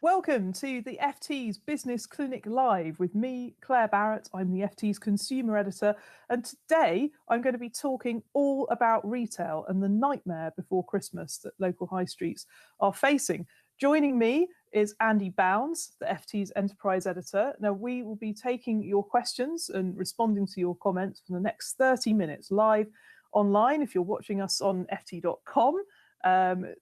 Welcome to the FT's Business Clinic Live with me, Claer Barrett. I'm the FT's consumer editor, and today I'm going to be talking all about retail and the nightmare before Christmas that local high streets are facing. Joining me is Andy Bounds, the FT's enterprise editor. Now, we will be taking your questions and responding to your comments for the next 30 minutes live online. If you're watching us on ft.com,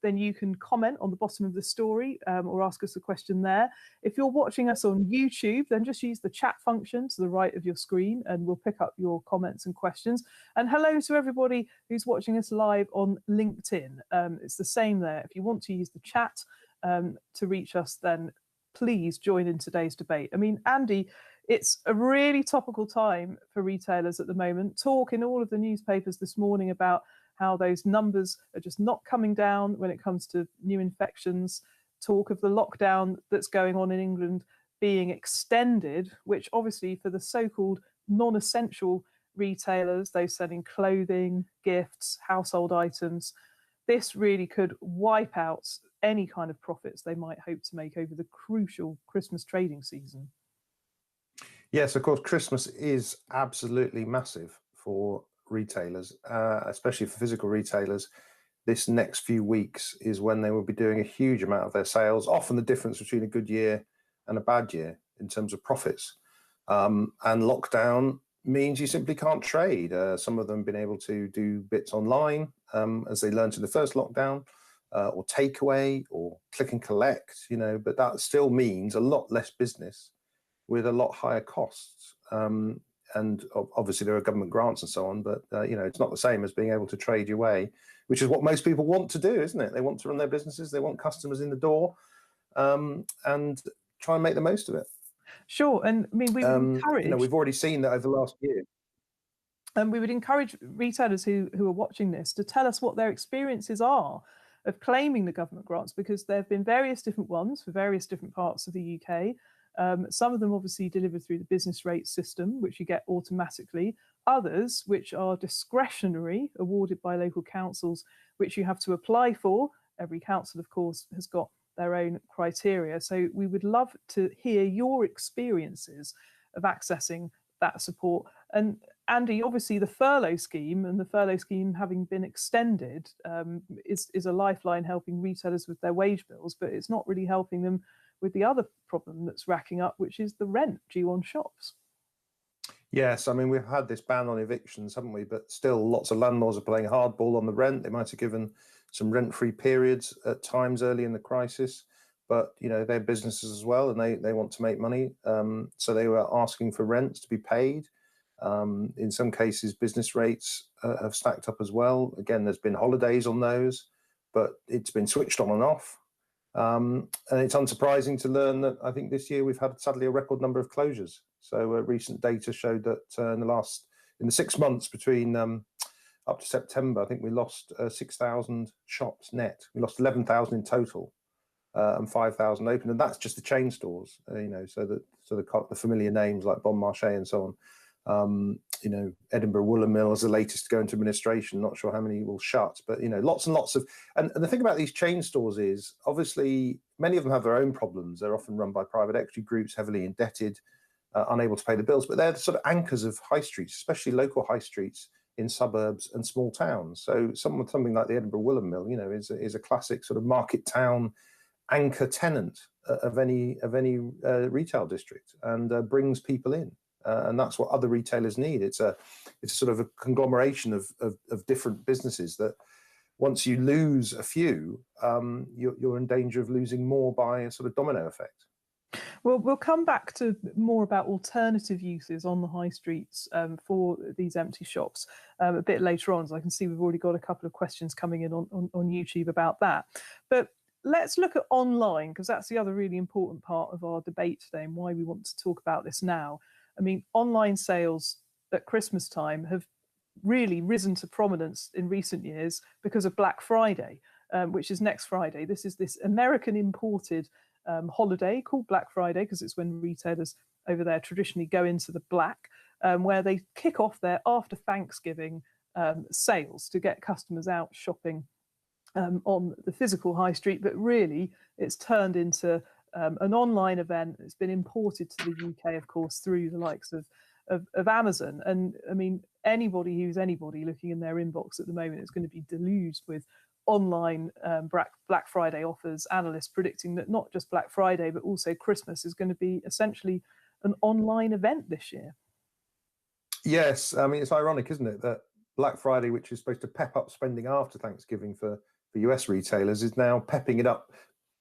then you can comment on the bottom of the story or ask us a question there. If you're watching us on YouTube, then just use the chat function to the right of your screen and we'll pick up your comments and questions. And hello to everybody who's watching us live on LinkedIn. It's the same there. If you want to use the chat to reach us, then please join in today's debate. I mean, Andy, it's a really topical time for retailers at the moment. Talk in all of the newspapers this morning about how those numbers are just not coming down when it comes to new infections. Talk of the lockdown that's going on in England being extended, which obviously for the so-called non-essential retailers, those selling clothing, gifts, household items, this really could wipe out any kind of profits they might hope to make over the crucial Christmas trading season. Yes, of course, Christmas is absolutely massive for retailers, especially for physical retailers. This next few weeks is when they will be doing a huge amount of their sales, often the difference between a good year and a bad year in terms of profits. And lockdown means you simply can't trade. Some of them have been able to do bits online as they learned in the first lockdown, or takeaway or click and collect, but that still means a lot less business with a lot higher costs. And obviously there are government grants and so on, but it's not the same as being able to trade your way, which is what most people want to do, isn't it? They want to run their businesses, they want customers in the door, and try and make the most of it. Sure, and I mean, we would encourage. We've already seen that over the last year. And we would encourage retailers who are watching this to tell us what their experiences are of claiming the government grants, because there have been various different ones for various different parts of the UK. Some of them obviously delivered through the business rate system, which you get automatically. Others, which are discretionary, awarded by local councils, which you have to apply for. Every council, of course, has got their own criteria. So we would love to hear your experiences of accessing that support. And Andy, obviously the furlough scheme and the furlough scheme having been extended is a lifeline helping retailers with their wage bills, but it's not really helping them with the other problem that's racking up, which is the rent due on shops. Yes, I mean, we've had this ban on evictions, haven't we? But still, lots of landlords are playing hardball on the rent. They might have given some rent-free periods at times early in the crisis, but they're businesses as well, and they want to make money. So they were asking for rents to be paid. In some cases, business rates have stacked up as well. Again, there's been holidays on those, but it's been switched on and off. And it's unsurprising to learn that I think this year we've had sadly a record number of closures. So recent data showed that in the 6 months between up to September, I think we lost 6,000 shops net. We lost 11,000 in total, and 5,000 open, and that's just the chain stores. So the familiar names like Bon Marché and so on. Edinburgh Woolen Mill is the latest to go into administration. Not sure how many will shut, but lots and lots of. And the thing about these chain stores is, obviously, many of them have their own problems. They're often run by private equity groups, heavily indebted, unable to pay the bills. But they're the sort of anchors of high streets, especially local high streets in suburbs and small towns. So something like the Edinburgh Woolen Mill, is a classic sort of market town anchor tenant of any retail district, and brings people in. And that's what other retailers need. It's a sort of a conglomeration of different businesses that once you lose a few, you're in danger of losing more by a sort of domino effect. Well, we'll come back to more about alternative uses on the high streets for these empty shops a bit later on. As I can see, we've already got a couple of questions coming in on YouTube about that. But let's look at online, because that's the other really important part of our debate today and why we want to talk about this now. I mean, online sales at Christmas time have really risen to prominence in recent years because of Black Friday, which is next Friday. This is this American imported holiday called Black Friday, because it's when retailers over there traditionally go into the black, where they kick off their after Thanksgiving sales to get customers out shopping on the physical high street. But really, it's turned into an online event. It's been imported to the UK, of course, through the likes of Amazon. And I mean, anybody looking in their inbox at the moment is going to be deluged with online Black Friday offers. Analysts predicting that not just Black Friday, but also Christmas is going to be essentially an online event this year. Yes, I mean, it's ironic, isn't it, that Black Friday, which is supposed to pep up spending after Thanksgiving for US retailers, is now pepping it up.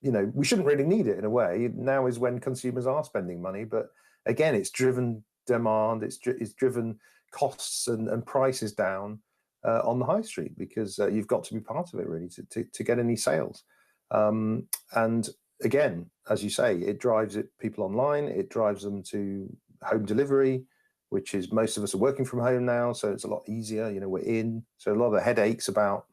You know, we shouldn't really need it in a way. Now is when consumers are spending money, but again, it's driven demand, it's driven costs and prices down on the high street, because you've got to be part of it really to get any sales. And again, as you say, it drives people online, it drives them to home delivery, which is, most of us are working from home now, so it's a lot easier. You know, we're in, so a lot of the headaches about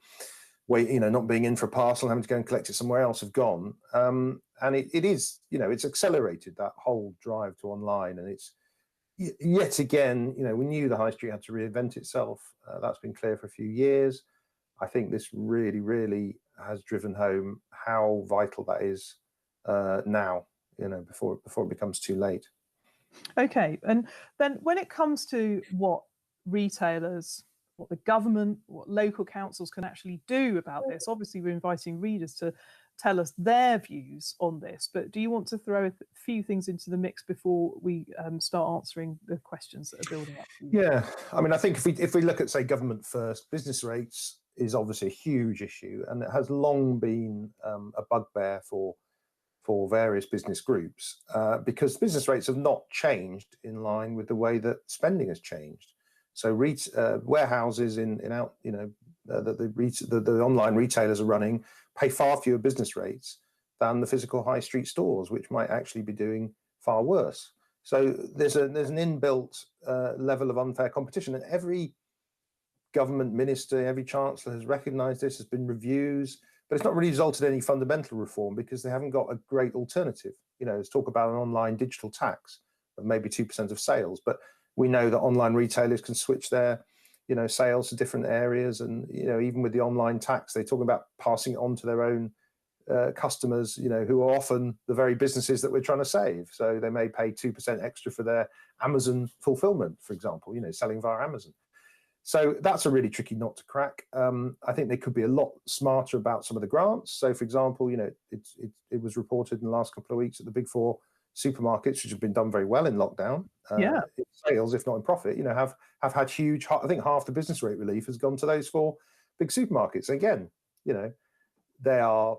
not being in for a parcel, having to go and collect it somewhere else have gone. And it is, it's accelerated that whole drive to online. And it's yet again, we knew the high street had to reinvent itself. That's been clear for a few years. I think this really, really has driven home how vital that is now, before it becomes too late. Okay, and then when it comes to what retailers, what the government, what local councils can actually do about this, obviously we're inviting readers to tell us their views on this, but do you want to throw a few things into the mix before we start answering the questions that are building up? Yeah, I mean, I think if we look at, say, government first, business rates is obviously a huge issue, and it has long been a bugbear for various business groups, because business rates have not changed in line with the way that spending has changed. So warehouses the online retailers are running pay far fewer business rates than the physical high street stores, which might actually be doing far worse. So there's an inbuilt level of unfair competition, and every government minister, every chancellor has recognised this. There's been reviews, but it's not really resulted in any fundamental reform because they haven't got a great alternative. There's talk about an online digital tax of maybe 2% of sales, but we know that online retailers can switch their, sales to different areas, and even with the online tax, they're talking about passing it on to their own customers, who are often the very businesses that we're trying to save. So they may pay 2% extra for their Amazon fulfillment, for example, selling via Amazon. So that's a really tricky knot to crack. I think they could be a lot smarter about some of the grants. So, for example, it was reported in the last couple of weeks that the big four supermarkets, which have been done very well in lockdown, in sales, if not in profit, have had huge. I think half the business rate relief has gone to those four big supermarkets. Again, they are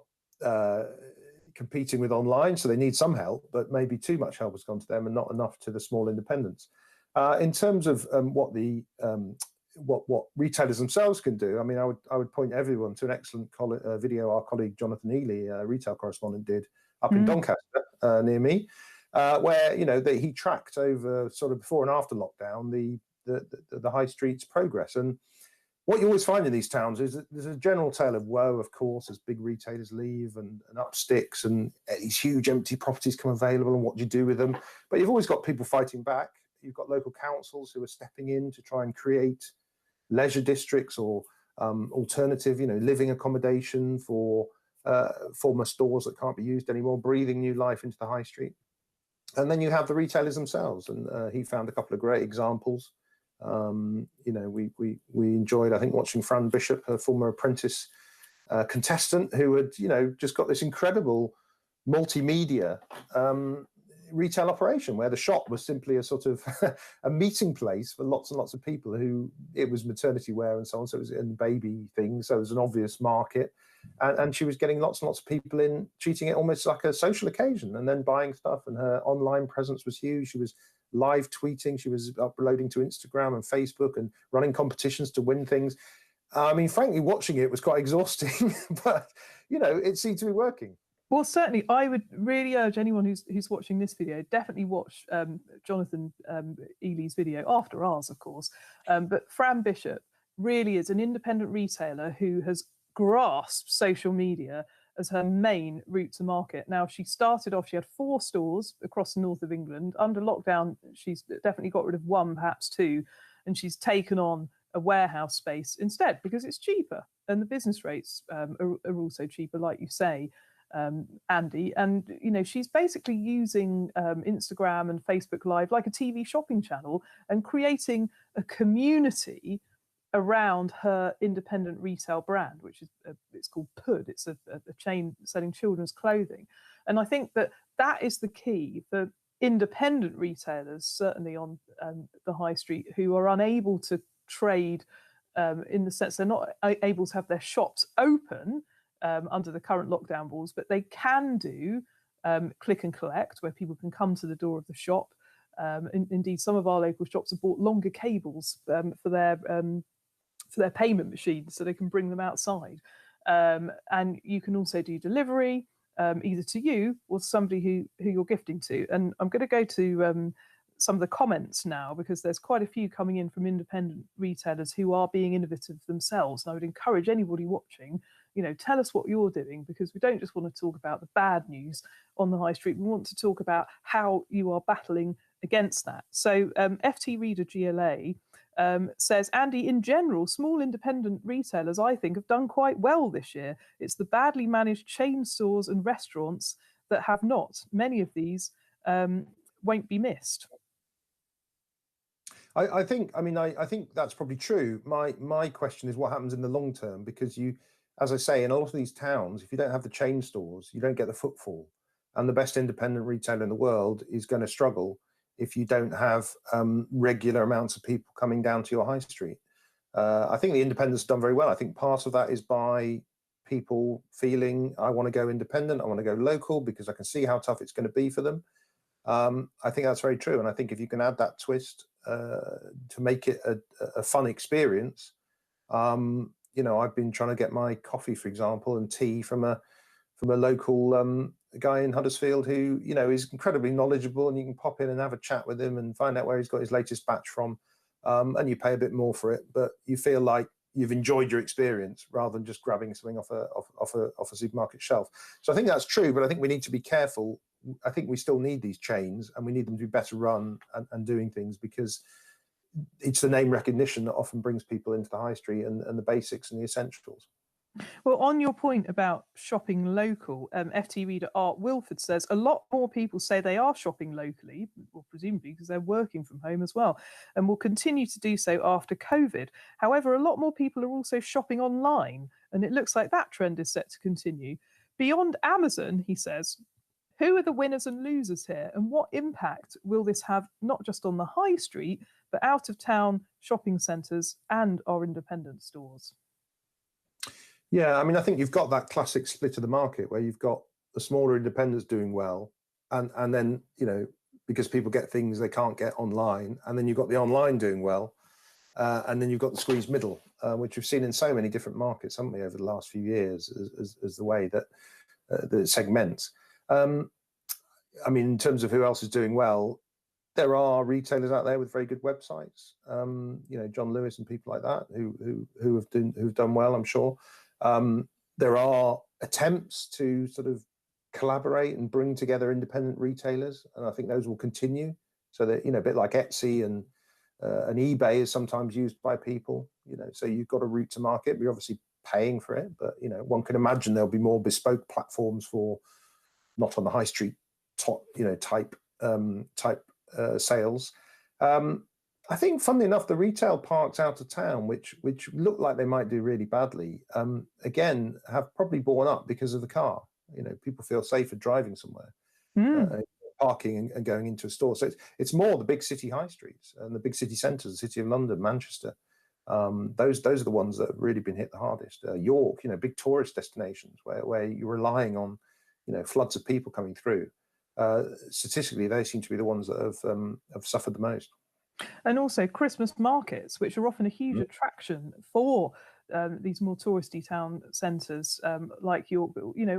competing with online, so they need some help, but maybe too much help has gone to them and not enough to the small independents. In terms of what retailers themselves can do, I mean, I would point everyone to an excellent video our colleague Jonathan Ely, a retail correspondent, did up in Doncaster near me, where he tracked over sort of before and after lockdown the high street's progress. And what you always find in these towns is that there's a general tale of woe, of course, as big retailers leave and up sticks, and these huge empty properties come available, and what do you do with them? But you've always got people fighting back. You've got local councils who are stepping in to try and create leisure districts or alternative, living accommodation for former stores that can't be used anymore, breathing new life into the high street. And then you have the retailers themselves, and he found a couple of great examples. We enjoyed, I think, watching Fran Bishop, her former apprentice contestant, who had, just got this incredible multimedia retail operation where the shop was simply a sort of a meeting place for lots and lots of people who, it was maternity wear and so on, so it was in baby things, so it was an obvious market, and she was getting lots and lots of people in, treating it almost like a social occasion and then buying stuff, and her online presence was huge. She was live tweeting, she was uploading to Instagram and Facebook and running competitions to win things. I mean, frankly, watching it was quite exhausting, but it seemed to be working. Well, certainly, I would really urge anyone who's watching this video, definitely watch Jonathan Ely's video, after ours, of course. But Fran Bishop really is an independent retailer who has grasped social media as her main route to market. Now, she started off, she had 4 stores across the north of England. Under lockdown, she's definitely got rid of 1, perhaps 2, and she's taken on a warehouse space instead because it's cheaper, and the business rates are also cheaper, like you say. Andy, and she's basically using Instagram and Facebook Live like a TV shopping channel and creating a community around her independent retail brand, which is it's called Pud. It's a chain selling children's clothing, and I think that is the key for independent retailers, certainly on the high street, who are unable to trade in the sense they're not able to have their shops open under the current lockdown rules, but they can do click and collect, where people can come to the door of the shop. Indeed, some of our local shops have bought longer cables for their payment machines so they can bring them outside. And you can also do delivery, either to you or somebody who you're gifting to. And I'm going to go to some of the comments now, because there's quite a few coming in from independent retailers who are being innovative themselves. And I would encourage anybody watching, tell us what you're doing, because we don't just want to talk about the bad news on the high street. We want to talk about how you are battling against that. So FT Reader GLA says, Andy, in general, small independent retailers, I think, have done quite well this year. It's the badly managed chain stores and restaurants that have not. Many of these won't be missed. I think that's probably true. My question is what happens in the long term, because as I say, in a lot of these towns, if you don't have the chain stores, you don't get the footfall, and the best independent retailer in the world is going to struggle if you don't have regular amounts of people coming down to your high street. I think the independents have done very well. I think part of that is by people feeling, I want to go independent, I want to go local, because I can see how tough it's going to be for them. I think that's very true. And I think if you can add that twist to make it a fun experience, I've been trying to get my coffee, for example, and tea from a local guy in Huddersfield who, is incredibly knowledgeable, and you can pop in and have a chat with him and find out where he's got his latest batch from. And you pay a bit more for it, but you feel like you've enjoyed your experience rather than just grabbing something off a supermarket shelf. So I think that's true, but I think we need to be careful. I think we still need these chains, and we need them to be better run and doing things, because it's the name recognition that often brings people into the high street and the basics and the essentials. Well, on your point about shopping local, FT Reader Art Wilford says a lot more people say they are shopping locally, or presumably because they're working from home as well, and will continue to do so after COVID. However, a lot more people are also shopping online, and it looks like that trend is set to continue. Beyond Amazon, he says, who are the winners and losers here, and what impact will this have not just on the high street, but out of town shopping centres and our independent stores? Yeah, I think you've got that classic split of the market where you've got the smaller independents doing well, and then, because people get things they can't get online, and then you've got the online doing well, and then you've got the squeezed middle, which we've seen in so many different markets, haven't we, over the last few years, as the way that it segments. In terms of who else is doing well, there are retailers out there with very good websites, John Lewis and people like that who've done well, I'm sure. There are attempts to sort of collaborate and bring together independent retailers, and I think those will continue. So that, a bit like Etsy and eBay is sometimes used by people, so you've got a route to market. We're obviously paying for it, but one can imagine there'll be more bespoke platforms for not on the high street type sales. I think, funnily enough, the retail parks out of town, which look like they might do really badly, again, have probably borne up because of the car. People feel safer driving somewhere, parking and going into a store. So it's more the big city high streets and the big city centres, the City of London, Manchester. Those are the ones that have really been hit the hardest. York, big tourist destinations where you're relying on, floods of people coming through. Statistically, they seem to be the ones that have suffered the most. And also Christmas markets, which are often a huge attraction for these more touristy town centres like York.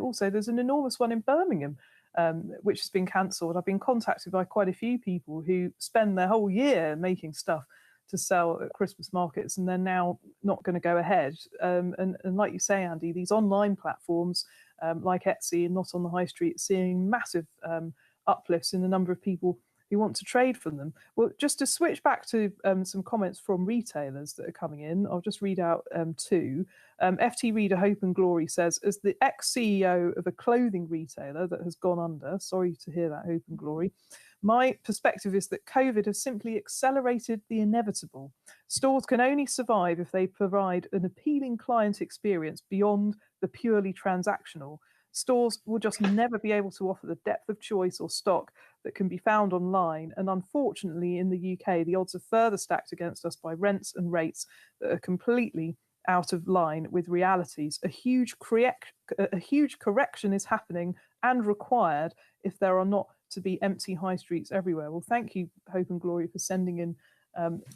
Also there's an enormous one in Birmingham, which has been cancelled. I've been contacted by quite a few people who spend their whole year making stuff to sell at Christmas markets, and they're now not going to go ahead. And like you say, Andy, these online platforms like Etsy and Not on the High Street, seeing massive uplifts in the number of people who want to trade from them. Well, just to switch back to some comments from retailers that are coming in, I'll just read out two. FT Reader Hope and Glory says, as the ex-CEO of a clothing retailer that has gone under, sorry to hear that, Hope and Glory, my perspective is that COVID has simply accelerated the inevitable. Stores can only survive if they provide an appealing client experience beyond the purely transactional. Stores will just never be able to offer the depth of choice or stock that can be found online. And unfortunately, in the UK, the odds are further stacked against us by rents and rates that are completely out of line with realities. A huge correction is happening and required if there are not to be empty high streets everywhere. Well, thank you, Hope and Glory, for sending in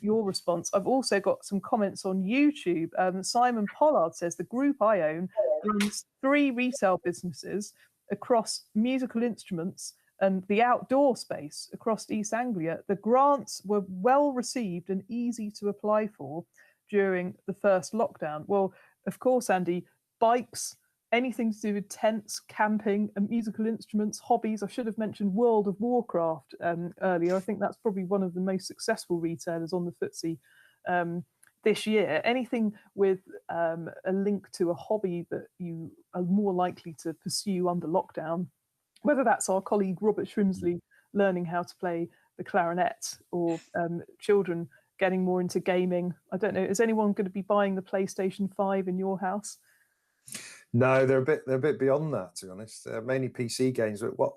your response. I've also got some comments on YouTube. Simon Pollard says, the group I own runs 3 retail businesses across musical instruments and the outdoor space across East Anglia. The grants were well received and easy to apply for during the first lockdown. Well, of course, Andy, bikes, anything to do with tents, camping, and musical instruments, hobbies. I should have mentioned World of Warcraft earlier. I think that's probably one of the most successful retailers on the FTSE this year. Anything with a link to a hobby that you are more likely to pursue under lockdown, whether that's our colleague Robert Shrimsley learning how to play the clarinet, or children getting more into gaming. I don't know, is anyone going to be buying the PlayStation 5 in your house? No, they're a bit beyond that, to be honest. Mainly PC games. But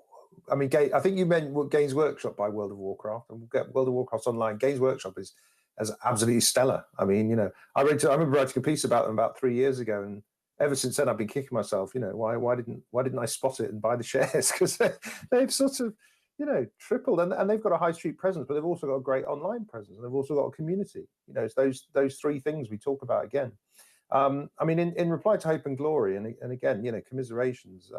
I think you meant Games Workshop by World of Warcraft, and we'll get World of Warcraft online. Games Workshop is absolutely stellar. I mean, I remember writing a piece about them about 3 years ago, and ever since then I've been kicking myself. Why didn't I spot it and buy the shares? Because they've sort of tripled, and they've got a high street presence, but they've also got a great online presence, and they've also got a community. It's those 3 things we talk about again. I mean, in reply to Hope and Glory, and again, commiserations.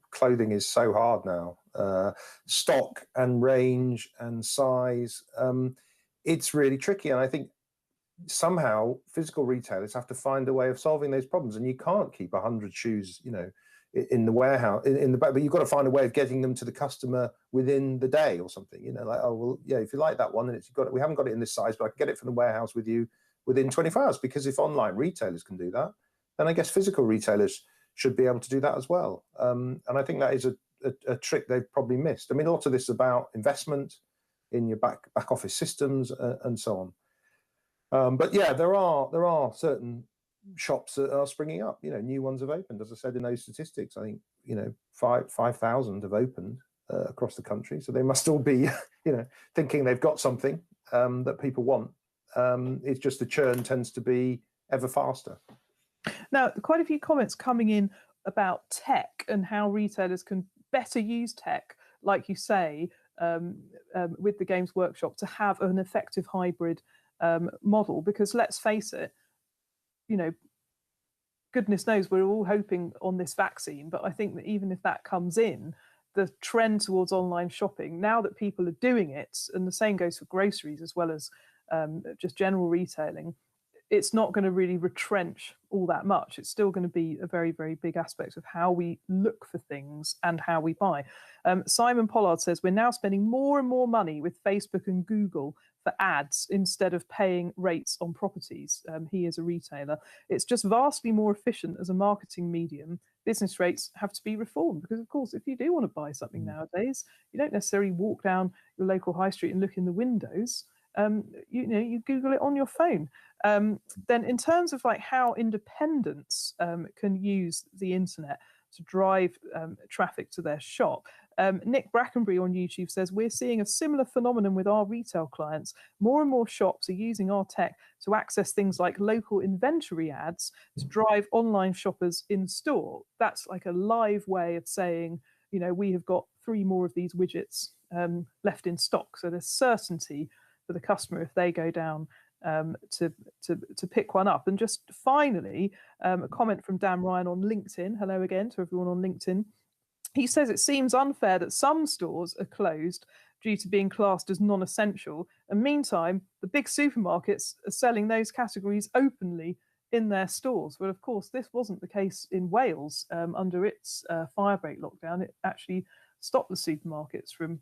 Clothing is so hard now. Stock and range and size, it's really tricky. And I think somehow physical retailers have to find a way of solving those problems. And you can't keep 100 shoes, in the warehouse, in the back, but you've got to find a way of getting them to the customer within the day or something. Like, oh well, yeah, if you like that one, and we haven't got it in this size, but I can get it from the warehouse with you within 24 hours. Because if online retailers can do that, then I guess physical retailers should be able to do that as well. And I think that is a trick they've probably missed. I mean, a lot of this is about investment in your back office systems and so on. But yeah, there are certain shops that are springing up. New ones have opened. As I said in those statistics, I think 5,000 have opened across the country. So they must all be thinking they've got something that people want. It's just the churn tends to be ever faster. Now, quite a few comments coming in about tech and how retailers can better use tech, like you say, with the Games Workshop, to have an effective hybrid model. Because let's face it, goodness knows we're all hoping on this vaccine, but I think that even if that comes in, the trend towards online shopping, now that people are doing it, and the same goes for groceries as well as just general retailing, it's not going to really retrench all that much. It's still going to be a very, very big aspect of how we look for things and how we buy. Simon Pollard says, we're now spending more and more money with Facebook and Google for ads instead of paying rates on properties. He is a retailer. It's just vastly more efficient as a marketing medium. Business rates have to be reformed because, of course, if you do want to buy something nowadays, you don't necessarily walk down your local high street and look in the windows. You Google it on your phone. Then in terms of like how independents can use the internet to drive traffic to their shop, Nick Brackenbury on YouTube says, we're seeing a similar phenomenon with our retail clients. More and more shops are using our tech to access things like local inventory ads to drive online shoppers in store. That's like a live way of saying, we have got 3 more of these widgets left in stock. So there's certainty for the customer if they go down to pick one up. And just finally, a comment from Dan Ryan on LinkedIn. Hello again to everyone on LinkedIn. He says it seems unfair that some stores are closed due to being classed as non-essential, and meantime, the big supermarkets are selling those categories openly in their stores. Well, of course, this wasn't the case in Wales under its firebreak lockdown. It actually stopped the supermarkets from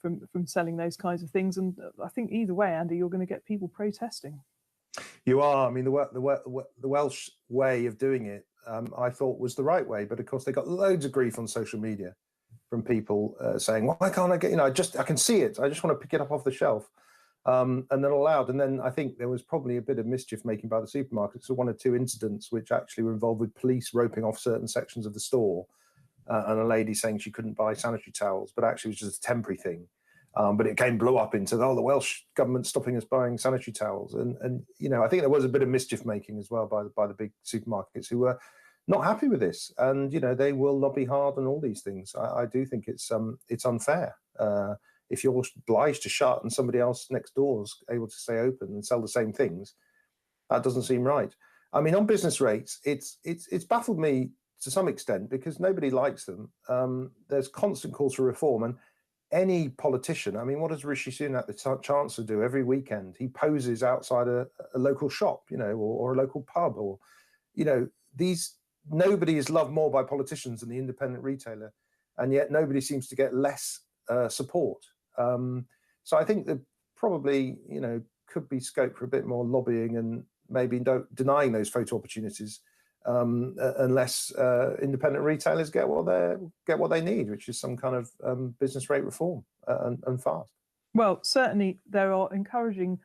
from selling those kinds of things. And I think either way, Andy, you're going to get people protesting. You are. I mean, the Welsh way of doing it, I thought was the right way, but of course they got loads of grief on social media from people saying, "Why can't I get? You know, I can see it. I just want to pick it up off the shelf." And then allowed. And then I think there was probably a bit of mischief making by the supermarkets. So one or two incidents which actually were involved with police roping off certain sections of the store, and a lady saying she couldn't buy sanitary towels, but actually it was just a temporary thing. But it blew up into, the Welsh government stopping us buying sanitary towels. And you know, I think there was a bit of mischief making as well by the big supermarkets who were not happy with this. And, you know, they will lobby hard on all these things. I do think it's unfair. If you're obliged to shut and somebody else next door is able to stay open and sell the same things, that doesn't seem right. I mean, on business rates, it's baffled me to some extent because nobody likes them. There's constant calls for reform, and any politician, I mean, what does Rishi Sunak, the Chancellor, do every weekend? He poses outside a local shop, you know, or a local pub, or, you know, nobody is loved more by politicians than the independent retailer, and yet nobody seems to get less support. So I think that probably, you know, could be scope for a bit more lobbying and maybe denying those photo opportunities unless independent retailers get what they need, which is some kind of business rate reform and fast. Well, certainly there are encouraging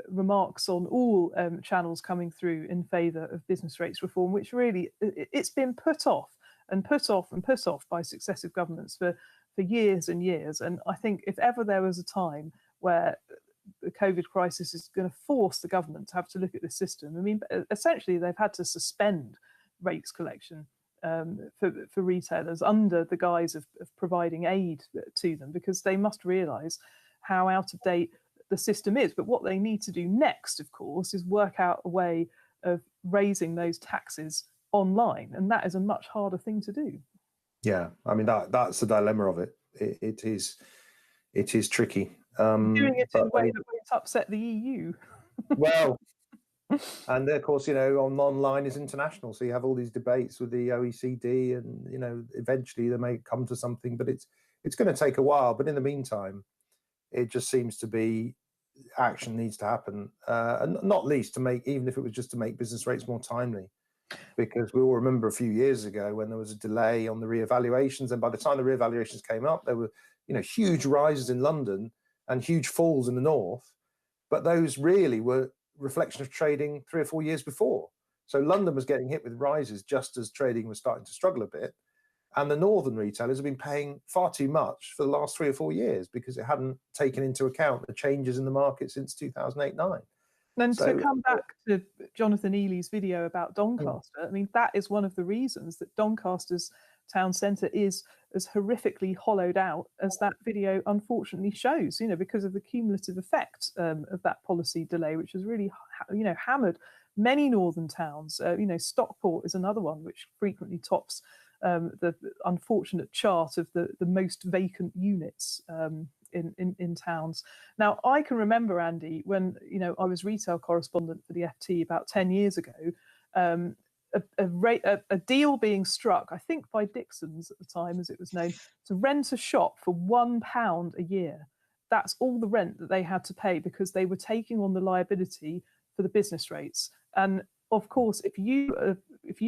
remarks on all channels coming through in favour of business rates reform, which really it's been put off and put off and put off by successive governments for years and years. And I think if ever there was a time where the COVID crisis is going to force the government to have to look at this system, I mean, essentially they've had to suspend rates collection for retailers under the guise of providing aid to them, because they must realise how out of date the system is. But what they need to do next, of course, is work out a way of raising those taxes online, and that is a much harder thing to do. Yeah, I mean that's the dilemma of it. It is tricky. Doing it in a way that won't upset the EU. Well, and of course, you know, online is international, so you have all these debates with the OECD, and you know, eventually they may come to something, but it's going to take a while. But in the meantime, it just seems to be action needs to happen, and not least to make, even if it was just to make business rates more timely. Because we all remember a few years ago when there was a delay on the reevaluations, and by the time the reevaluations came up, there were, you know, huge rises in London and huge falls in the north, but those really were reflection of trading 3 or 4 years before. So London was getting hit with rises just as trading was starting to struggle a bit, and the northern retailers have been paying far too much for the last 3 or 4 years because it hadn't taken into account the changes in the market since 2008-9. And to come back to Jonathan Ely's video about Doncaster, I mean, that is one of the reasons that Doncaster's town centre is as horrifically hollowed out as that video unfortunately shows, you know, because of the cumulative effect of that policy delay, which has really, you know, hammered many northern towns. You know, Stockport is another one which frequently tops the unfortunate chart of the most vacant units in towns. Now, I can remember, Andy, when, you know, I was retail correspondent for the FT about 10 years ago, a deal being struck, I think by Dixon's at the time, as it was known, to rent a shop for £1 a year. That's all the rent that they had to pay because they were taking on the liability for the business rates. And of course, if you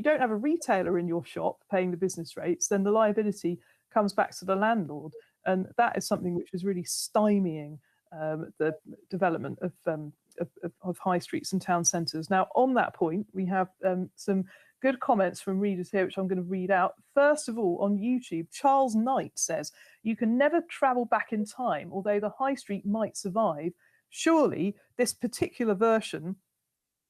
don't have a retailer in your shop paying the business rates, then the liability comes back to the landlord. And that is something which is really stymieing the development of high streets and town centres. Now, on that point, we have some good comments from readers here, which I'm going to read out. First of all, on YouTube, Charles Knight says, "You can never travel back in time, although the high street might survive. Surely this particular version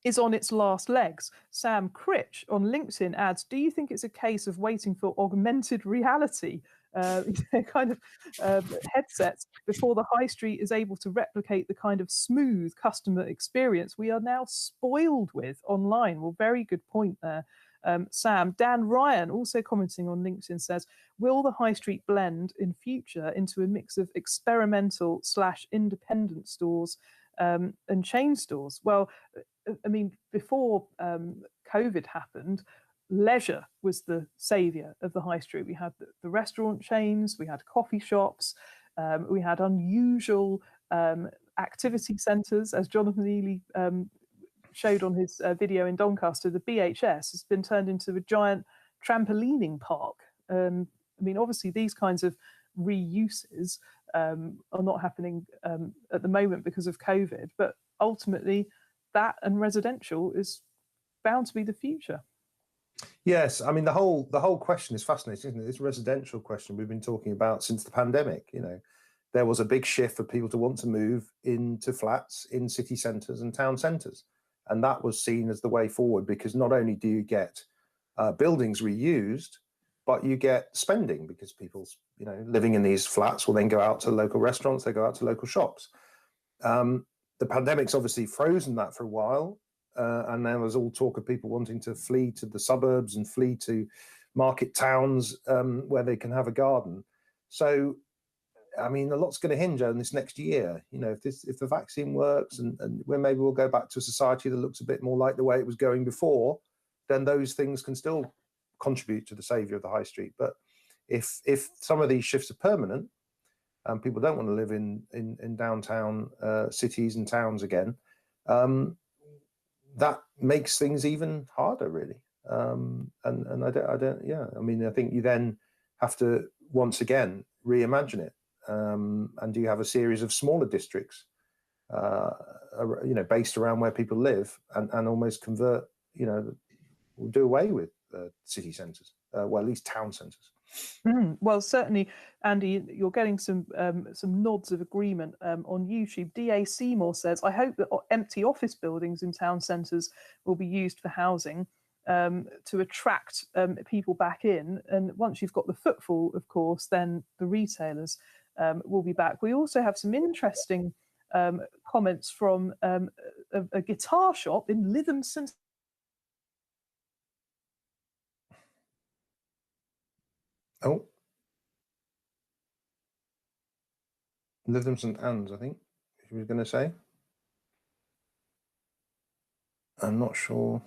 is on its last legs." Sam Critch on LinkedIn adds, "Do you think it's a case of waiting for augmented reality kind of headsets before the high street is able to replicate the kind of smooth customer experience we are now spoiled with online?" Well, very good point there, Sam. Dan Ryan, also commenting on LinkedIn, says, "Will the high street blend in future into a mix of experimental / independent stores and chain stores?" Well, I mean, before COVID happened, leisure was the saviour of the high street. We had the restaurant chains, we had coffee shops, We had unusual activity centres, as Jonathan Ely showed on his video in Doncaster. The BHS has been turned into a giant trampolining park. I mean, obviously, these kinds of reuses are not happening at the moment because of COVID, but ultimately, that and residential is bound to be the future. Yes, I mean the whole question is fascinating, isn't it? This residential question we've been talking about since the pandemic. You know, there was a big shift for people to want to move into flats in city centres and town centres, and that was seen as the way forward, because not only do you get buildings reused, but you get spending, because people, you know, living in these flats will then go out to local restaurants, they go out to local shops. The pandemic's obviously frozen that for a while. And there was all talk of people wanting to flee to the suburbs and flee to market towns where they can have a garden. So, I mean, a lot's going to hinge on this next year. You know, if the vaccine works and when maybe we'll go back to a society that looks a bit more like the way it was going before, then those things can still contribute to the saviour of the high street. But if some of these shifts are permanent and people don't want to live in downtown cities and towns again, that makes things even harder, really. And I don't, yeah. I mean, I think you then have to once again reimagine it. And do you have a series of smaller districts, you know, based around where people live, and almost convert, you know, do away with city centres, well, at least town centres. Well, certainly, Andy, you're getting some nods of agreement on YouTube. D.A. Seymour says, I hope that empty office buildings in town centres will be used for housing to attract people back in. And once you've got the footfall, of course, then the retailers will be back. We also have some interesting comments from a guitar shop in Lytham St. Oh, Lytham St Anne's, I think she was going to say. I'm not sure.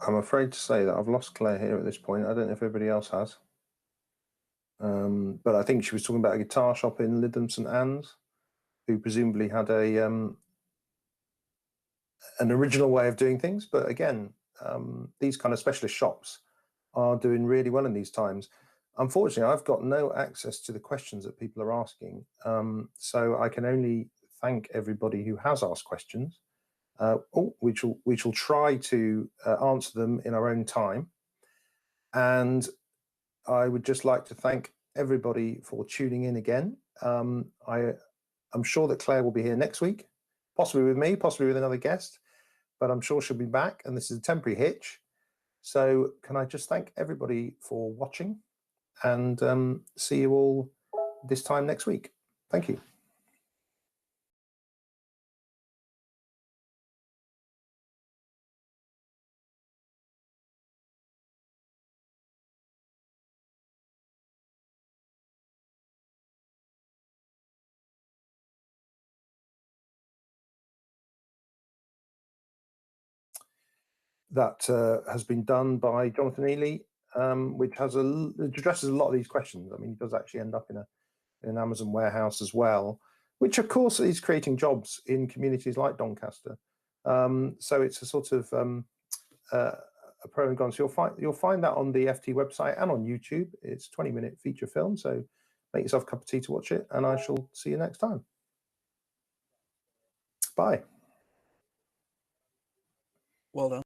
I'm afraid to say that I've lost Claire here at this point. I don't know if everybody else has. But I think she was talking about a guitar shop in Lytham St Anne's, who presumably had an original way of doing things. But again, these kind of specialist shops are doing really well in these times. Unfortunately, I've got no access to the questions that people are asking. So I can only thank everybody who has asked questions. We shall try to answer them in our own time. And I would just like to thank everybody for tuning in again. I'm sure that Claire will be here next week, possibly with me, possibly with another guest, but I'm sure she'll be back, and this is a temporary hitch. So can I just thank everybody for watching, and see you all this time next week. Thank you. That has been done by Jonathan Ely, which addresses a lot of these questions. I mean, he does actually end up in an Amazon warehouse as well, which of course is creating jobs in communities like Doncaster. So it's a sort of a pro and con. So you'll find that on the FT website and on YouTube. It's a 20-minute feature film, so make yourself a cup of tea to watch it, and I shall see you next time. Bye. Well done.